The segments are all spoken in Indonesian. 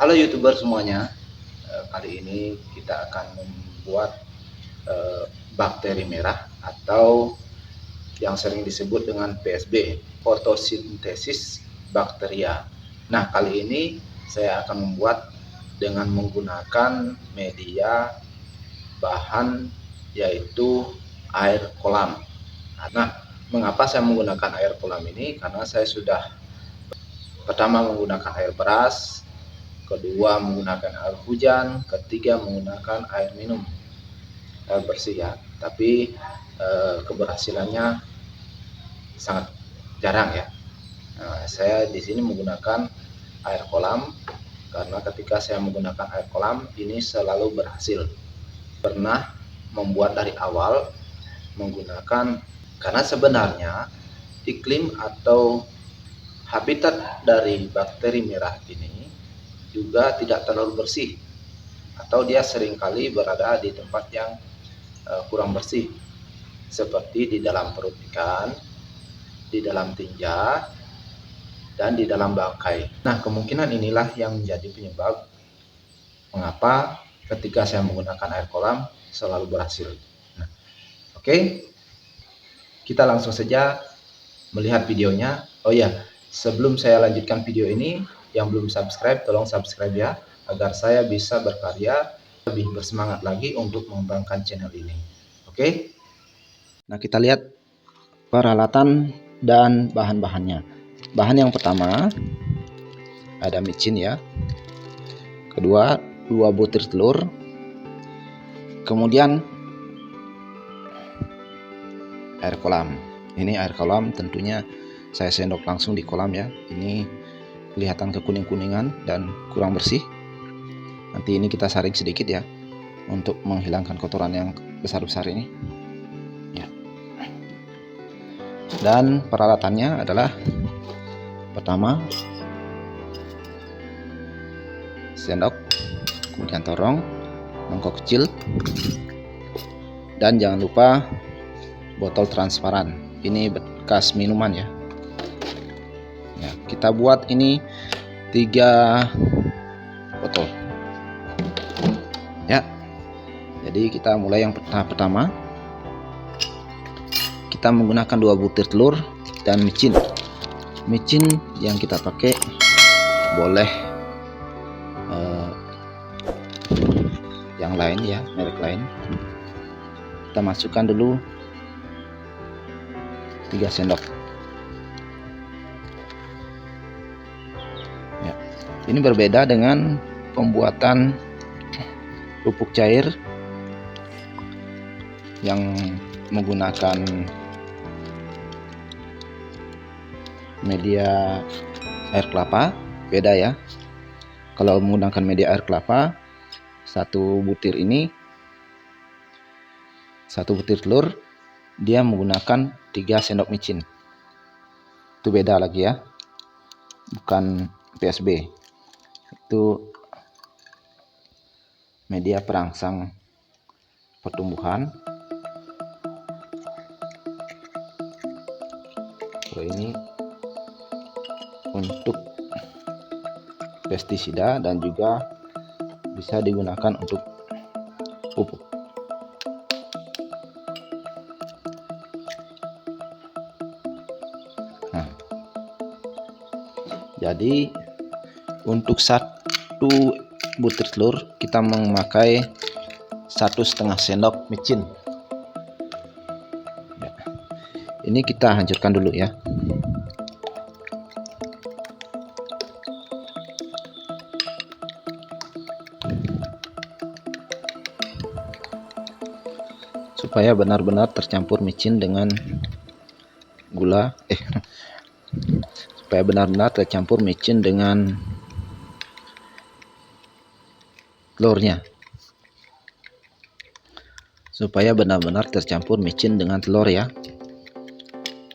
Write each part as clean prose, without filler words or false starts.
Halo YouTuber semuanya, kali ini kita akan membuat bakteri merah atau yang sering disebut dengan PSB, fotosintesis bakteria. Nah, kali ini saya akan membuat dengan menggunakan media bahan yaitu air kolam. Nah, mengapa saya menggunakan air kolam ini? Karena saya sudah pertama menggunakan air beras, kedua menggunakan air hujan, ketiga menggunakan air minum, air bersih ya. Tapi keberhasilannya sangat jarang ya. Saya di sini menggunakan air kolam karena ketika saya menggunakan air kolam ini selalu berhasil. Pernah membuat dari awal menggunakan, karena sebenarnya iklim atau habitat dari bakteri merah ini juga tidak terlalu bersih, atau dia seringkali berada di tempat yang kurang bersih, seperti di dalam perut ikan, di dalam tinja, dan di dalam bangkai. Nah, kemungkinan inilah yang menjadi penyebab mengapa ketika saya menggunakan air kolam selalu berhasil. Nah, oke, kita langsung saja melihat videonya. Oh ya, sebelum saya lanjutkan video ini, yang belum subscribe tolong subscribe ya, agar saya bisa berkarya lebih bersemangat lagi untuk mengembangkan channel ini. Oke. Nah, kita lihat peralatan dan bahan-bahannya. Bahan yang pertama ada micin ya. Kedua, 2 butir telur. Kemudian air kolam. Ini air kolam, tentunya saya sendok langsung di kolam ya. Ini kelihatan kekuning-kuningan dan kurang bersih. Nanti ini kita saring sedikit ya untuk menghilangkan kotoran yang besar-besar ini ya. Dan peralatannya adalah pertama sendok, kemudian torong, mangkok kecil, dan jangan lupa botol transparan. Ini bekas minuman ya. Kita buat ini 3 botol ya. Jadi kita mulai yang pertama, kita menggunakan 2 butir telur dan micin. Micin yang kita pakai boleh yang lain ya, merek lain. Kita masukkan dulu 3 sendok ya. Ini berbeda dengan pembuatan pupuk cair yang menggunakan media air kelapa, beda ya. Kalau menggunakan media air kelapa, 1 butir ini, 1 butir telur, dia menggunakan 3 sendok micin. Itu beda lagi ya, bukan PSB. Itu media perangsang pertumbuhan. Kalau ini untuk pestisida dan juga bisa digunakan untuk pupuk. Nah, jadi untuk 1 butir telur kita memakai 1,5 sendok micin ya. Ini kita hancurkan dulu ya. Supaya benar-benar tercampur micin dengan gula, supaya benar-benar tercampur micin dengan telurnya, supaya benar-benar tercampur micin dengan telur ya.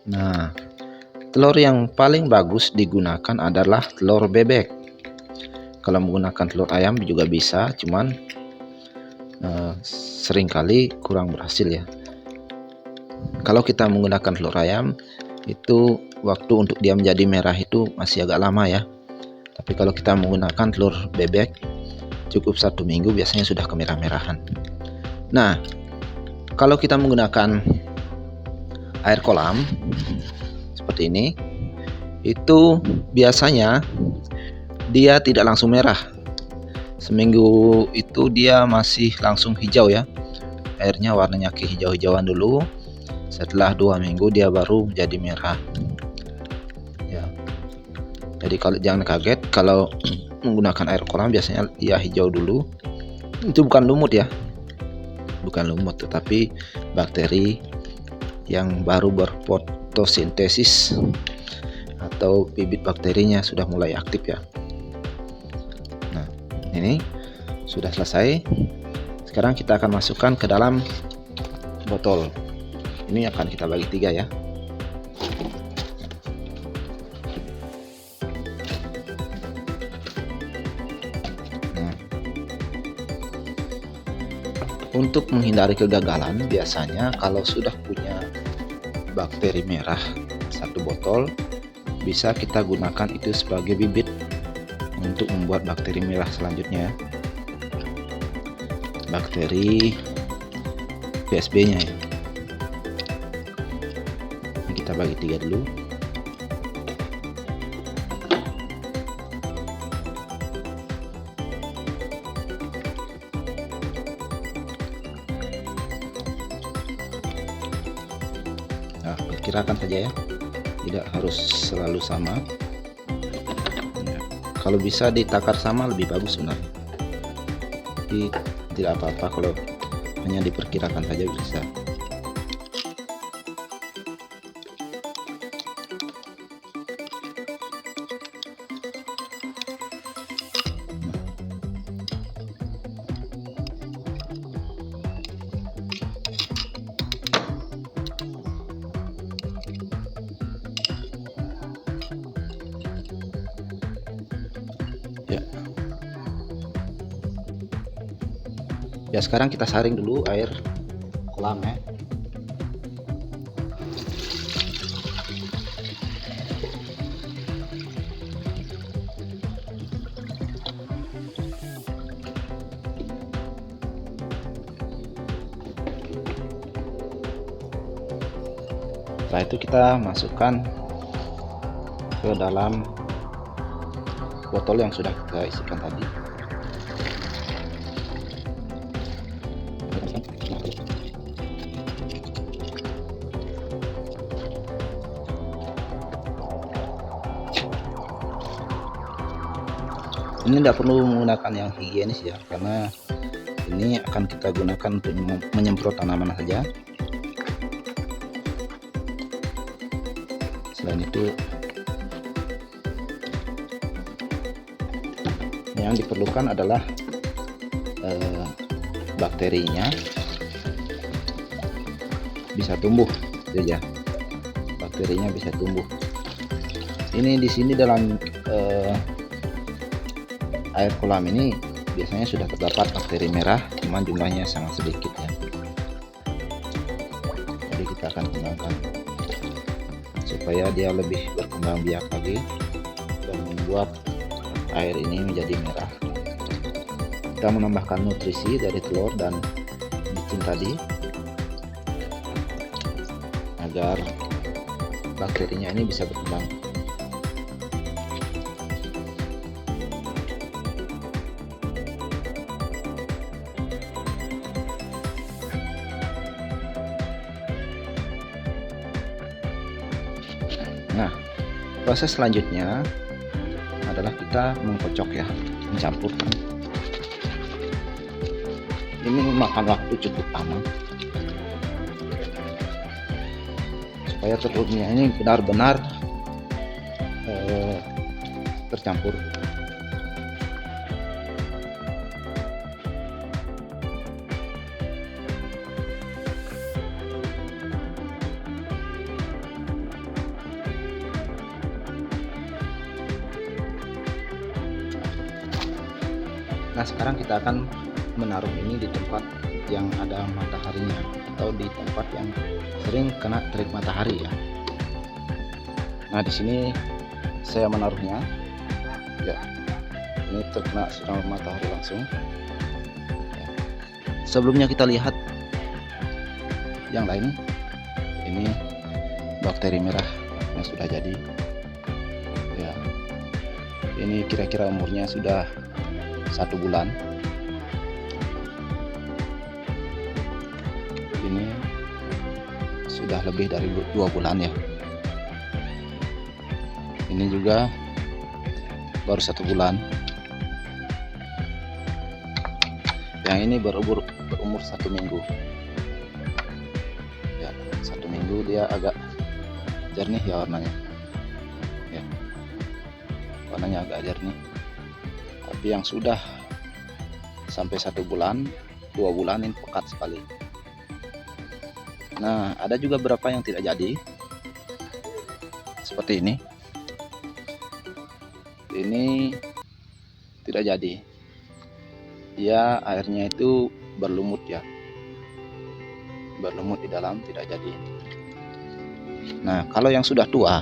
Nah, telur yang paling bagus digunakan adalah telur bebek. Kalau menggunakan telur ayam juga bisa, cuman seringkali kurang berhasil ya. Kalau kita menggunakan telur ayam, itu waktu untuk dia menjadi merah itu masih agak lama ya. Tapi kalau kita menggunakan telur bebek, cukup 1 minggu biasanya sudah kemerah-merahan. Nah, kalau kita menggunakan air kolam seperti ini, itu biasanya dia tidak langsung merah. Seminggu itu dia masih langsung hijau ya, airnya warnanya kehijau-hijauan dulu. Setelah 2 minggu dia baru jadi merah ya. Jadi kalau jangan kaget kalau menggunakan air kolam, biasanya dia hijau dulu. Itu bukan lumut ya, bukan lumut, tetapi bakteri yang baru berfotosintesis atau bibit bakterinya sudah mulai aktif ya. Nah, ini sudah selesai. Sekarang kita akan masukkan ke dalam botol. Ini akan kita bagi 3 ya. Nah, untuk menghindari kegagalan, biasanya kalau sudah punya bakteri merah 1 botol, bisa kita gunakan itu sebagai bibit untuk membuat bakteri merah selanjutnya, bakteri PSB nya ya. Ini kita bagi 3 dulu. Nah, perkirakan saja ya, tidak harus selalu sama ya. Kalau bisa ditakar sama lebih bagus sebenarnya, tapi tidak apa-apa kalau hanya diperkirakan saja bisa. Ya, sekarang kita saring dulu air kolam ya. Setelah itu kita masukkan ke dalam botol yang sudah kita isikan tadi. Ini tidak perlu menggunakan yang higienis ya, karena ini akan kita gunakan untuk menyemprot tanaman saja. Selain itu, yang diperlukan adalah bakterinya bisa tumbuh saja. Bakterinya bisa tumbuh. Ini di sini dalam air kolam ini biasanya sudah terdapat bakteri merah, cuman jumlahnya sangat sedikit ya. Jadi kita akan kembangkan supaya dia lebih berkembang biak lagi dan membuat air ini menjadi merah. Kita menambahkan nutrisi dari telur dan micin tadi agar bakterinya ini bisa berkembang. Nah, proses selanjutnya adalah kita mengkocok ya, mencampurkan. Ini memakan waktu cukup lama supaya telurnya ini benar-benar tercampur. Nah, sekarang kita akan menaruh ini di tempat yang ada mataharinya atau di tempat yang sering kena terik matahari ya. Nah, di sini saya menaruhnya Ya, ini terkena sinar matahari langsung. Ya. Sebelumnya kita lihat yang lain. Ini bakteri merah yang sudah jadi. Ya, ini kira-kira umurnya sudah 1 bulan. Ini sudah lebih dari 2 bulan ya. Ini juga baru 1 bulan. Yang ini berumur 1 minggu. Ya, 1 minggu dia agak jernih ya warnanya. Ya, warnanya agak jernih. Tapi yang sudah sampai 1 bulan, 2 bulan ini pekat sekali. Nah, ada juga beberapa yang tidak jadi. Seperti ini. Ini tidak jadi. Dia airnya itu berlumut ya. Berlumut di dalam, tidak jadi. Nah, kalau yang sudah tua,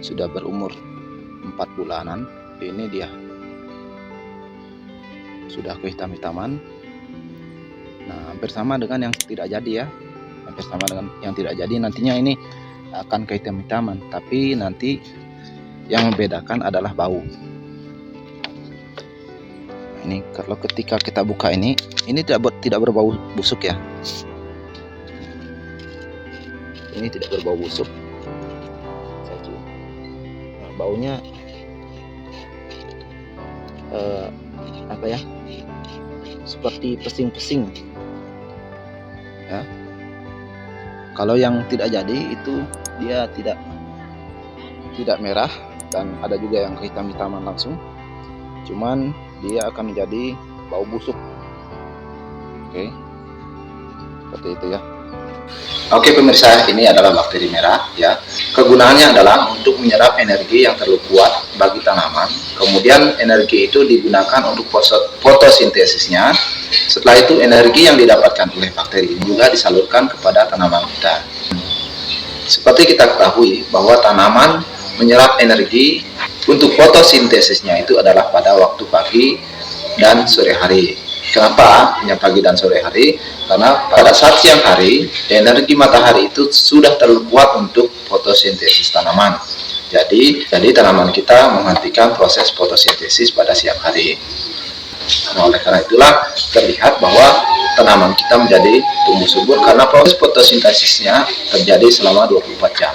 sudah berumur 4 bulanan, ini dia. Sudah kehitam-hitaman. Nah, hampir sama dengan yang tidak jadi ya. Hampir sama dengan yang tidak jadi. Nantinya ini akan kehitam-hitaman, tapi nanti yang membedakan adalah bau. Ini kalau ketika kita buka ini tidak berbau busuk ya. Ini tidak berbau busuk. Nah, baunya apa ya? Seperti pesing-pesing. Ya. Kalau yang tidak jadi itu dia tidak merah dan ada juga yang kehitam-hitaman langsung. Cuman dia akan menjadi bau busuk. Oke. Seperti itu ya. Oke pemirsa, ini adalah bakteri merah ya. Kegunaannya adalah untuk menyerap energi yang terlalu kuat bagi tanaman. Kemudian energi itu digunakan untuk fotosintesisnya. Setelah itu energi yang didapatkan oleh bakteri ini juga disalurkan kepada tanaman kita. Seperti kita ketahui bahwa tanaman menyerap energi untuk fotosintesisnya itu adalah pada waktu pagi dan sore hari. Kenapa hanya pagi dan sore hari? Karena pada saat siang hari, energi matahari itu sudah terlalu kuat untuk fotosintesis tanaman. Jadi tanaman kita menghentikan proses fotosintesis pada siang hari. Nah, oleh karena itulah terlihat bahwa tanaman kita menjadi tumbuh subur karena proses fotosintesisnya terjadi selama 24 jam.